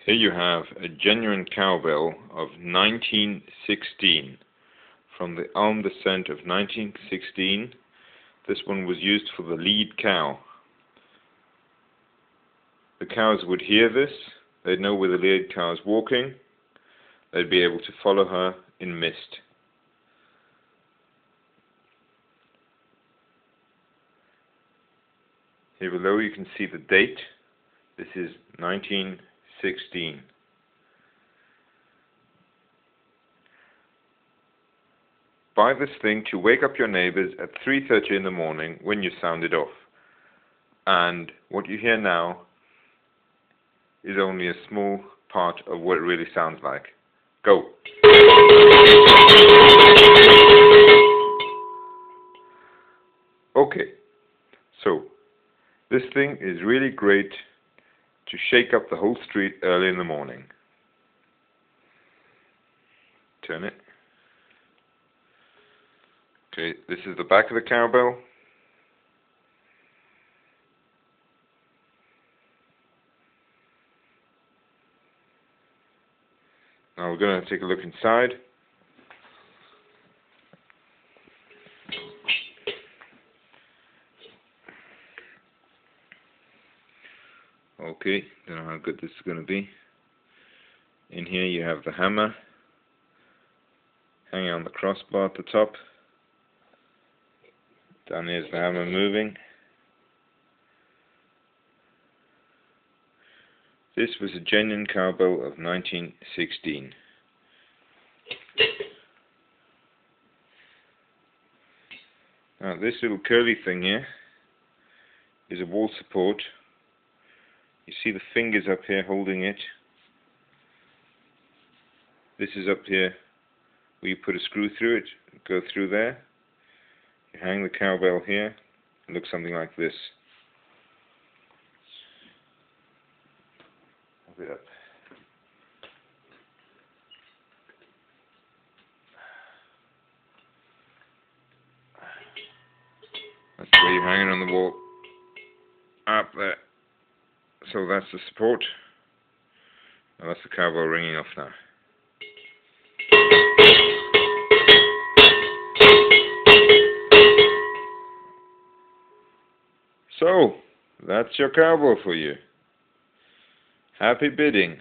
Here you have a genuine cowbell of 1916. From the Ulm descent of 1916, this one was used for the lead cow. The cows would hear this, they'd know where the lead cow is walking, they'd be able to follow her in mist. Here below you can see the date. This is 1916. Buy this thing to wake up your neighbors at 3:30 in the morning when you sound it off. And what you hear now is only a small part of what it really sounds like. Go! Okay, so this thing is really great to shake up the whole street early in the morning. Turn it. Okay, this is the back of the cowbell. Now we're going to take a look inside. Okay, don't know how good this is going to be. In here you have the hammer hanging on the crossbar at the top. Down here is the hammer moving. This was a genuine cowbell of 1916. Now this little curly thing here is a wall support. You see the fingers up here holding it. This is up here where you put a screw through it, go through there. You hang the cowbell here. It looks something like this. Hold it up. That's where you hang it on the wall. Up there. So that's the support. And that's the cowbell ringing off now. So, that's your cowbell for you. Happy bidding.